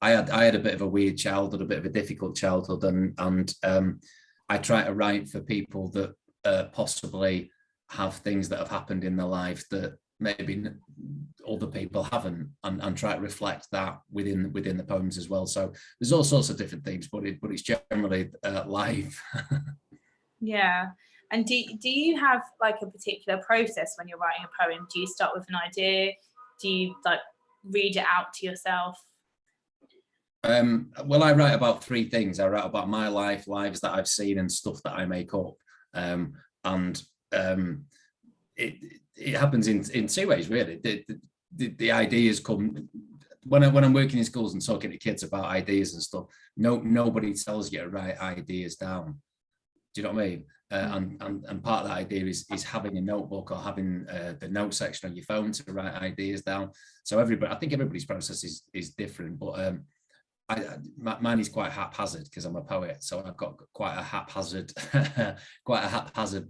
I had a bit of a weird childhood, a bit of a difficult childhood, and I try to write for people that possibly have things that have happened in their life that maybe other people haven't, and try to reflect that within the poems as well. So there's all sorts of different themes, but it's generally life. Yeah. And do you have like a particular process when you're writing a poem? Do you start with an idea? Do you like read it out to yourself? Well, I write about three things. I write about my life, lives that I've seen, and stuff that I make up. It happens in two ways, really. The ideas come when I'm working in schools and talking to kids about ideas and stuff. Nobody tells you to write ideas down. Do you know what I mean? And part of that idea is having a notebook or having the note section on your phone to write ideas down. So I think everybody's process is different, but mine is quite haphazard because I'm a poet, so I've got quite a haphazard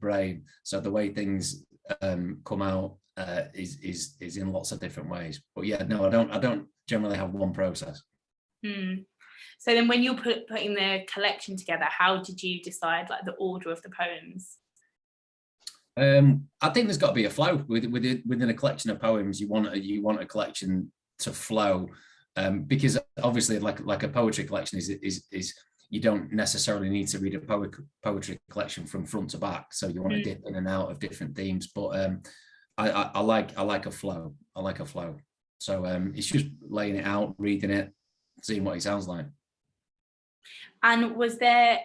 brain. So the way things come out is in lots of different ways. But yeah, no, I don't generally have one process. So then when you're putting the collection together, how did you decide like the order of the poems? I think there's got to be a flow within a collection of poems. You want a collection to flow, because obviously like a poetry collection is you don't necessarily need to read a poetry collection from front to back. So you want to dip in and out of different themes. But I like a flow. I like a flow. So it's just laying it out, reading it, seeing what it sounds like. And was there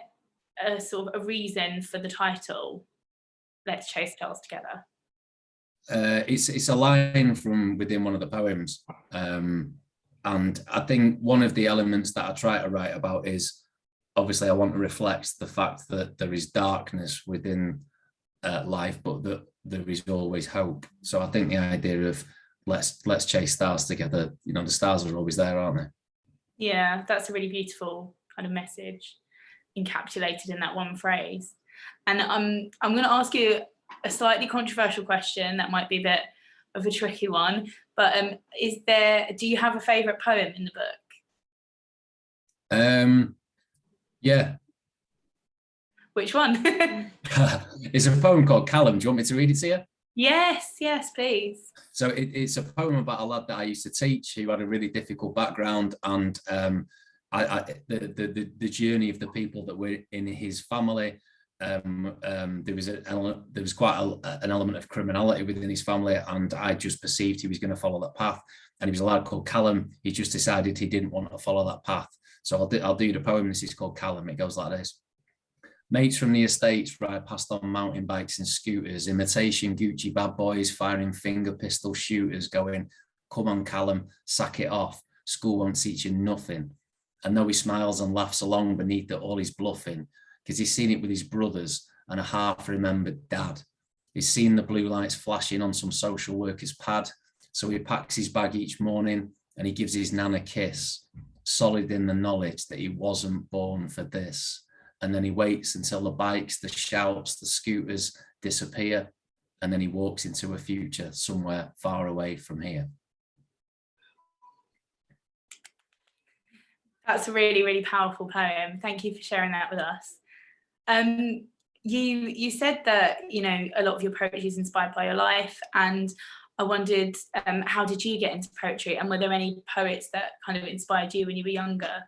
a sort of a reason for the title, Let's Chase Tails Together? It's a line from within one of the poems. And I think one of the elements that I try to write about is, obviously I want to reflect the fact that there is darkness within life, but that there is always hope. So I think the idea of let's chase stars together, the stars are always there, aren't they? Yeah, that's a really beautiful kind of message encapsulated in that one phrase. And I'm going to ask you a slightly controversial question that might be a bit of a tricky one, but do you have a favourite poem in the book? Yeah. Which one? It's a poem called Callum. Do you want me to read it to you? Yes, please. So it's a poem about a lad that I used to teach who had a really difficult background, and the journey of the people that were in his family, there was quite an element of criminality within his family, and I just perceived he was going to follow that path. And he was a lad called Callum. He just decided he didn't want to follow that path. So I'll do the poem. This is called Callum. It goes like this. Mates from the estates ride past on mountain bikes and scooters, imitation Gucci bad boys firing finger pistol shooters, going, come on, Callum, sack it off. School won't teach you nothing. And though he smiles and laughs along beneath it all, he's bluffing, because he's seen it with his brothers and a half-remembered dad. He's seen the blue lights flashing on some social worker's pad, so he packs his bag each morning and he gives his nan a kiss, solid in the knowledge that he wasn't born for this. And then he waits until the bikes, the shouts, the scooters disappear, and then he walks into a future somewhere far away from here. That's a really, really powerful poem. Thank you for sharing that with us. You said that, you know, a lot of your poetry is inspired by your life, and I wondered, how did you get into poetry, and were there any poets that kind of inspired you when you were younger?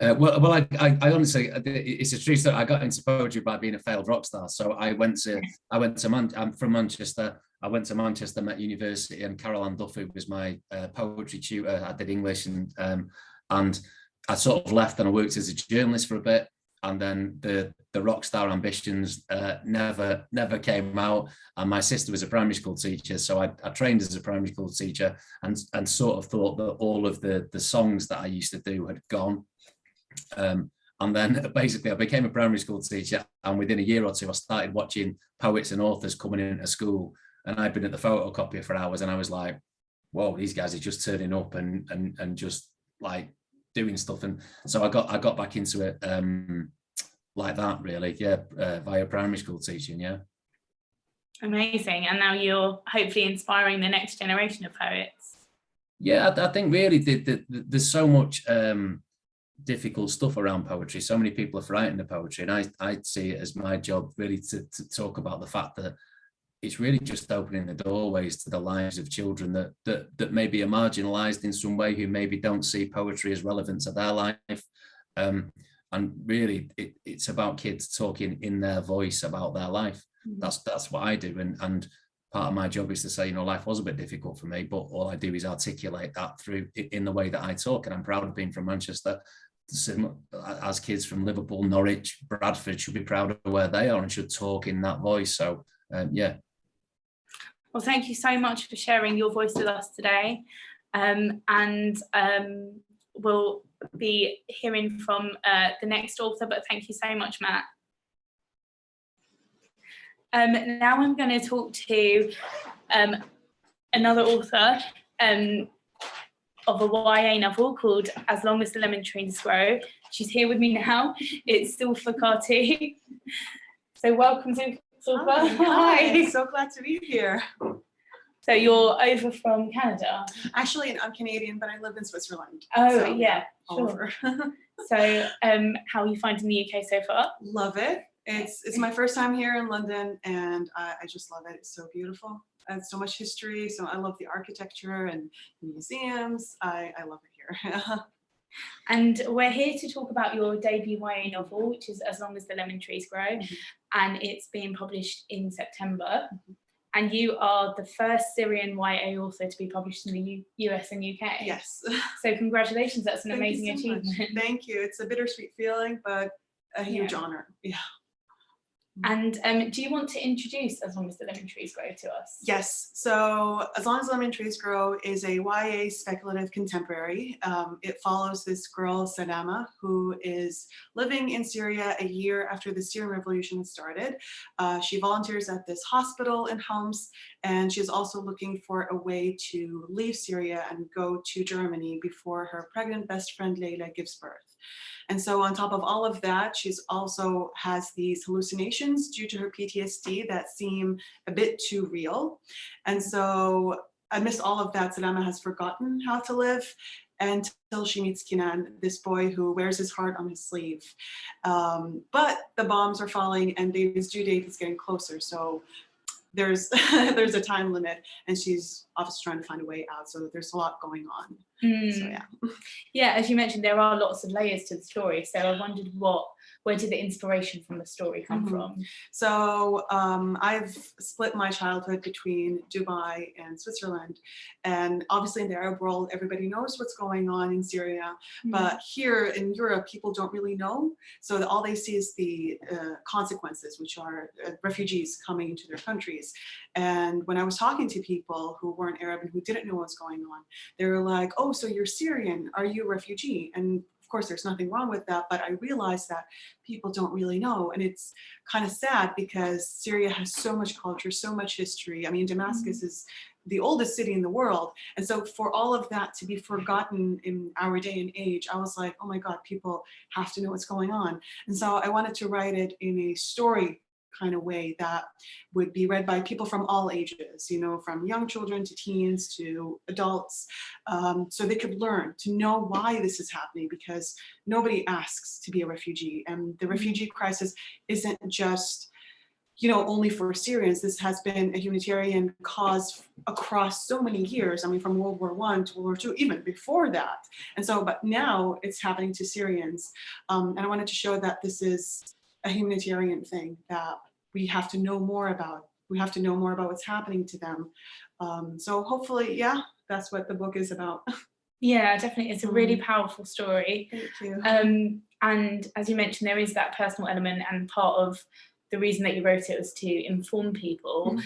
Well, I honestly, it's a true story. I got into poetry by being a failed rock star. So I'm from Manchester. I went to Manchester, Met University, and Caroline Duffy was my poetry tutor. I did English, and I sort of left and I worked as a journalist for a bit. And then the rock star ambitions never came out. And my sister was a primary school teacher, so I trained as a primary school teacher, and sort of thought that all of the songs that I used to do had gone. And then basically I became a primary school teacher, and within a year or two I started watching poets and authors coming into school, and I'd been at the photocopier for hours, and I was like, whoa, these guys are just turning up and just like doing stuff. And so I got back into it like that, really, via primary school teaching. Amazing. And now you're hopefully inspiring the next generation of poets. I think really there's so much difficult stuff around poetry. So many people are frightened of poetry, and I see it as my job really to talk about the fact that it's really just opening the doorways to the lives of children that maybe are marginalized in some way, who maybe don't see poetry as relevant to their life. And really it's about kids talking in their voice about their life. That's what I do, and part of my job is to say, life was a bit difficult for me, but all I do is articulate that through in the way that I talk. And I'm proud of being from Manchester, as kids from Liverpool, Norwich, Bradford should be proud of where they are and should talk in that voice. So Well, thank you so much for sharing your voice with us today. We'll be hearing from the next author, but thank you so much, Matt. Now I'm going to talk to another author of a YA novel called As Long as the Lemon Trees Grow. She's here with me now. It's Zoulfa Katouh. So welcome to Zoulfa. Hi, so glad to be here. So you're over from Canada? Actually, I'm Canadian, but I live in Switzerland. Oh, so, yeah, sure. So how are you finding the UK so far? Love it. It's my first time here in London, and I just love it. It's so beautiful. And so much history. So I love the architecture and museums. I love it here. And we're here to talk about your debut YA novel, which is As Long as the Lemon Trees Grow, and it's being published in September. And you are the first Syrian YA author to be published in the US and UK. Yes. So congratulations, that's an amazing achievement. Thank you. It's a bittersweet feeling, but a huge honor. Yeah. And do you want to introduce As Long as the Lemon Trees Grow to us? Yes, so As Long as Lemon Trees Grow is a YA speculative contemporary. It follows this girl, Suzanna, who is living in Syria a year after the Syrian Revolution started. She volunteers at this hospital in Homs, and she's also looking for a way to leave Syria and go to Germany before her pregnant best friend Layla gives birth. And so on top of all of that, she's also has these hallucinations due to her PTSD that seem a bit too real. And so amidst all of that, Suzanna has forgotten how to live until she meets Kenan, this boy who wears his heart on his sleeve. But the bombs are falling and his due date is getting closer. So there's a time limit, and she's obviously trying to find a way out. So there's a lot going on. So yeah, as you mentioned, there are lots of layers to the story. So I wondered what where did the inspiration from the story come from? So I've split my childhood between Dubai and Switzerland, and obviously in the Arab world, everybody knows what's going on in Syria, but here in Europe, people don't really know. So all they see is the consequences, which are refugees coming into their countries. And when I was talking to people who weren't Arab and who didn't know what's going on, they were like, oh, so you're Syrian, are you a refugee? And of course, there's nothing wrong with that, but I realized that people don't really know. And it's kind of sad because Syria has so much culture, so much history. I mean, Damascus is the oldest city in the world. And so for all of that to be forgotten in our day and age, I was like, oh my God, people have to know what's going on. And so I wanted to write it in a story kind of way that would be read by people from all ages, you know, from young children to teens to adults, so they could learn to know why this is happening, because nobody asks to be a refugee. And the refugee crisis isn't just, you know, only for Syrians. This has been a humanitarian cause across so many years. I mean, from World War I to World War II, even before that. And so, but now it's happening to Syrians. And I wanted to show that this is a humanitarian thing that we have to know more about. We have to know more about what's happening to them. So hopefully, yeah, that's what the book is about. Yeah, definitely. It's a really powerful story. Thank you. And as you mentioned, there is that personal element, and part of the reason that you wrote it was to inform people.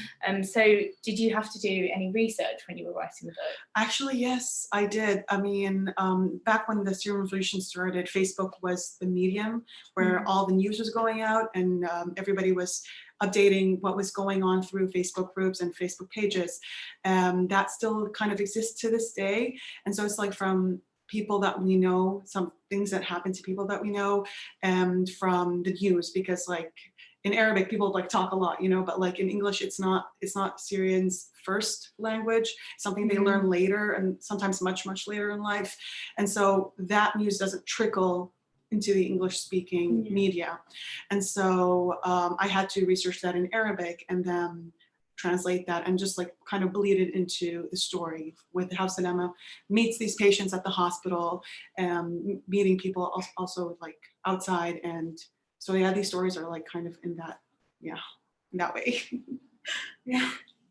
So did you have to do any research when you were writing the book? Actually, yes, I did. I mean, back when the Syrian Revolution started, Facebook was the medium where all the news was going out, and everybody was updating what was going on through Facebook groups and Facebook pages. That still kind of exists to this day. And so it's like from people that we know, some things that happen to people that we know, and from the news, because like in Arabic, people like talk a lot, you know, but like in English, it's not Syrians' first language, something they learn later, and sometimes much, much later in life. And so that news doesn't trickle into the English-speaking media. And so I had to research that in Arabic and then translate that and just like kind of bleed it into the story with how Salama meets these patients at the hospital and meeting people also like outside. And so yeah, these stories are like kind of in that, in that way.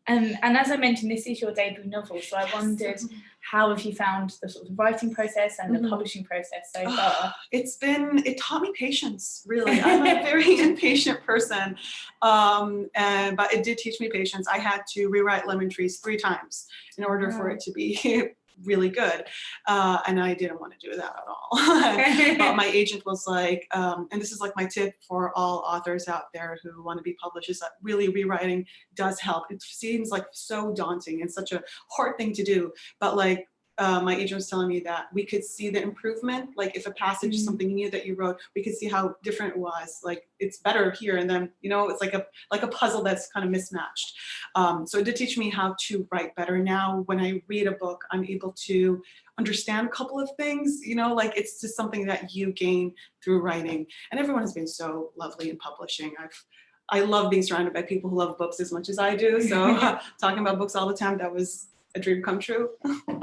And as I mentioned, this is your debut novel, so I wondered, how have you found the sort of writing process and the publishing process so far? It taught me patience, really. I'm a very impatient person, but it did teach me patience. I had to rewrite Lemon Trees 3 times in order for it to be really good, and I didn't want to do that at all. But my agent was like, and this is like my tip for all authors out there who want to be published, is that really rewriting does help. It seems like so daunting and such a hard thing to do, but like my agent was telling me that we could see the improvement. Like if a passage is something new that you wrote, we could see how different it was. Like it's better here, and then it's like a puzzle that's kind of mismatched. So it did teach me how to write better. Now when I read a book, I'm able to understand a couple of things. Like it's just something that you gain through writing. And everyone has been so lovely in publishing. I love being surrounded by people who love books as much as I do. So talking about books all the time, that was a dream come true.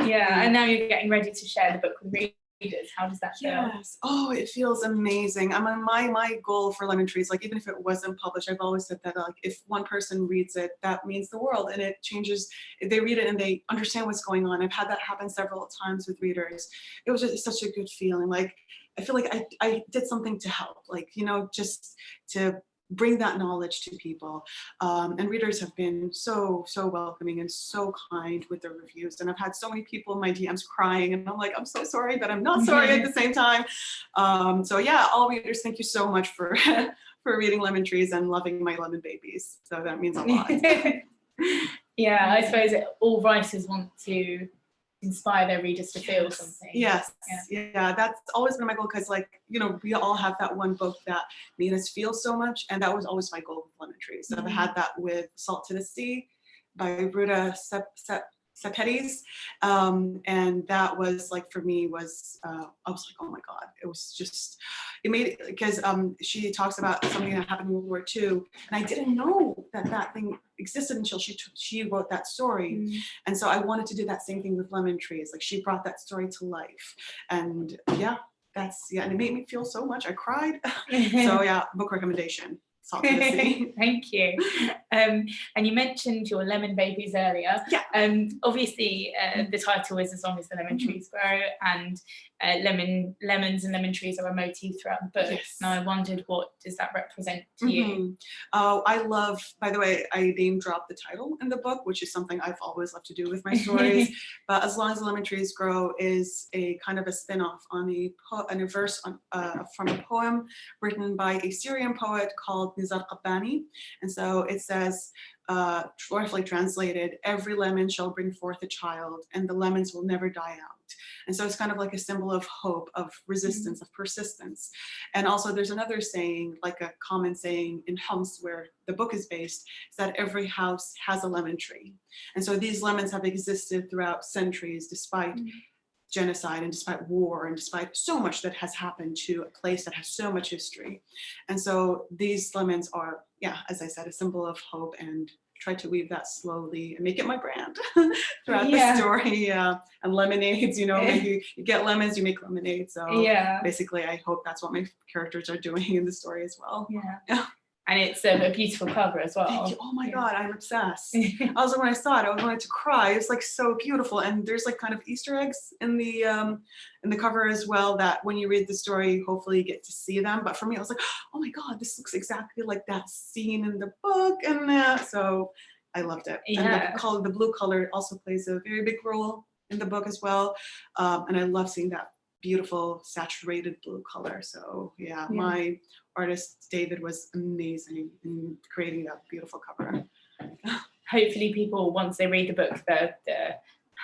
Yeah, and now you're getting ready to share the book with readers. How does that feel? Yes. Oh, it feels amazing. I mean, my goal for Lemon Trees, like even if it wasn't published, I've always said that like if one person reads it, that means the world, and it changes. They read it and they understand what's going on. I've had that happen several times with readers. It was just such a good feeling. Like I feel like I did something to help, like just to bring that knowledge to people. And readers have been so welcoming and so kind with their reviews. And I've had so many people in my DMs crying, and I'm like, I'm so sorry, but I'm not sorry at the same time. So yeah, all readers, thank you so much for for reading Lemon Trees and loving my lemon babies. So that means a lot. Yeah, I suppose all writers want to inspire their readers to feel something. Yes, yeah, that's always been my goal, because like we all have that one book that made us feel so much, and that was always my goal with Lemon Trees. So I've had that with Salt to the Sea by Ruta Sepetys, and that was like, for me, was I was like, oh my God, it was just, it made it, because she talks about something that happened in World War II, and I didn't know that thing existed until she wrote that story. And so I wanted to do that same thing with Lemon Trees. Like she brought that story to life, and yeah, that's, yeah, and it made me feel so much. I cried. So yeah, book recommendation. Thank you. And you mentioned your lemon babies earlier. Yeah. Obviously, the title is As Long as the Lemon Trees Grow, and lemons and lemon trees are a motif throughout the book. Yes. Now I wondered, what does that represent to you? Oh, I love, by the way, I name dropped the title in the book, which is something I've always loved to do with my stories. But As Long as the Lemon Trees Grow is a kind of a spin-off on a verse from a poem written by a Syrian poet called Nizar Qabbani. And so it says, roughly translated, every lemon shall bring forth a child, and the lemons will never die out. And so it's kind of like a symbol of hope, of resistance, of persistence. And also there's another saying, like a common saying in Homs, where the book is based, is that every house has a lemon tree. And so these lemons have existed throughout centuries, despite genocide and despite war and despite so much that has happened to a place that has so much history. And so these lemons are, yeah, as I said, a symbol of hope, and try to weave that slowly and make it my brand throughout the story. And lemonades, you know, you get lemons, you make lemonade. So basically I hope that's what my characters are doing in the story as well. Yeah. And it's a beautiful cover as well. Thank you. Oh my God, I'm obsessed. Also, when I saw it, I wanted to cry. It's like so beautiful, and there's like kind of Easter eggs in the cover as well, that when you read the story, hopefully you get to see them. But for me, I was like, oh my God, this looks exactly like that scene in the book, and so I loved it. Yeah. And the blue color also plays a very big role in the book as well, and I love seeing that beautiful saturated blue color. So yeah, my artist David was amazing in creating that beautiful cover. Hopefully people, once they read the book, the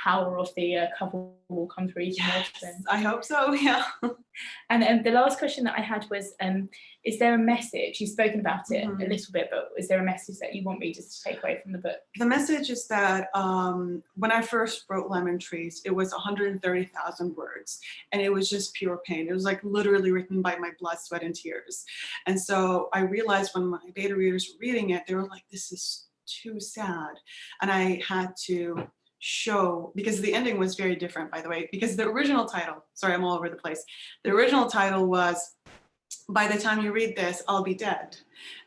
power of the cover will come through even more. I hope so, yeah. And the last question that I had was, is there a message, you've spoken about it a little bit, but is there a message that you want readers to take away from the book? The message is that when I first wrote Lemon Trees, it was 130,000 words, and it was just pure pain. It was like literally written by my blood, sweat, and tears. And so I realized when my beta readers were reading it, they were like, this is too sad. And I had to show, because the ending was very different, by the way, because the original title, sorry, I'm all over the place. The original title was, by the time you read this, I'll be dead.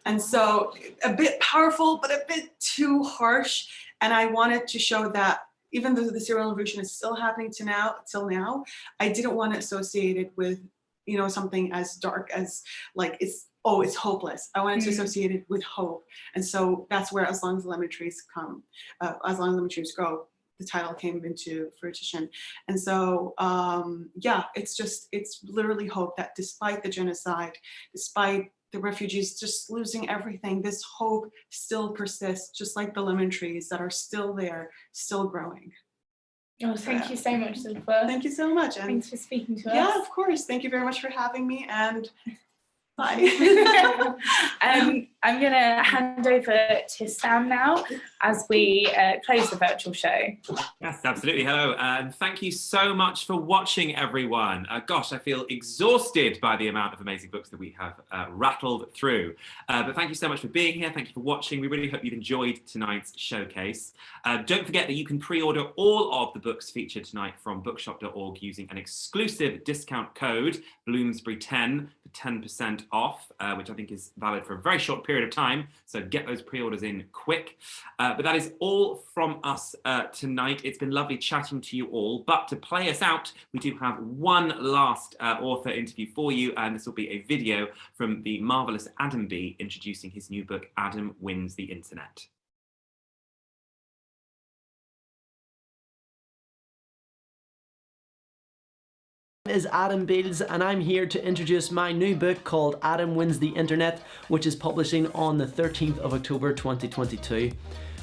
And so a bit powerful, but a bit too harsh. And I wanted to show that even though the Syrian revolution is still happening till now, I didn't want to associate it with, you know, something as dark as like, it's hopeless. I wanted to associate it with hope. And so that's where As Long as the Lemon Trees come, As Long as the Lemon Trees Grow, the title came into fruition. And so, yeah, it's literally hope that despite the genocide, despite the refugees just losing everything, this hope still persists, just like the lemon trees that are still there, still growing. Oh, thank you so much, Zoulfa. Thank you so much. And thanks for speaking to us. Yeah, of course. Thank you very much for having me, and bye. I'm going to hand over to Sam now as we close the virtual show. Yes, absolutely. Hello, and thank you so much for watching, everyone. Gosh, I feel exhausted by the amount of amazing books that we have rattled through. But thank you so much for being here. Thank you for watching. We really hope you've enjoyed tonight's showcase. Don't forget that you can pre-order all of the books featured tonight from bookshop.org using an exclusive discount code, Bloomsbury10, for 10% off, which I think is valid for a very short period of time. So get those pre-orders in quick. But that is all from us tonight. It's been lovely chatting to you all. But to play us out, we do have one last author interview for you. And this will be a video from the marvelous Adam B introducing his new book, Adam Wins the Internet. Is Adam Beals, and I'm here to introduce my new book called Adam Wins the Internet, which is publishing on the 13th of October 2022.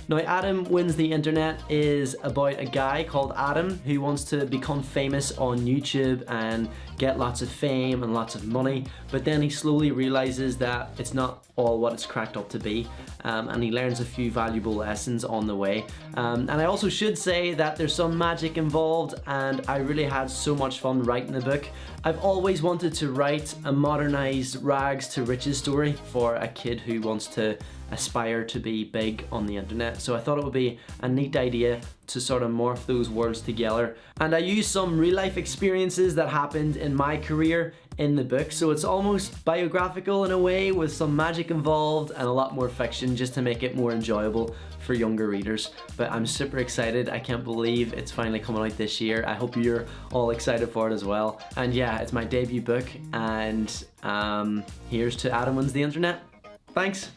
Now, Adam Wins the Internet is about a guy called Adam who wants to become famous on YouTube and get lots of fame and lots of money, but then he slowly realizes that it's not all what it's cracked up to be, and he learns a few valuable lessons on the way. And I also should say that there's some magic involved, and I really had so much fun writing the book. I've always wanted to write a modernized rags to riches story for a kid who wants to aspire to be big on the internet. So I thought it would be a neat idea to sort of morph those worlds together. And I used some real life experiences that happened in my career in the book. So it's almost biographical in a way, with some magic involved and a lot more fiction, just to make it more enjoyable for younger readers. But I'm super excited. I can't believe it's finally coming out this year. I hope you're all excited for it as well. And yeah, it's my debut book, and here's to Adam Wins the Internet. Thanks.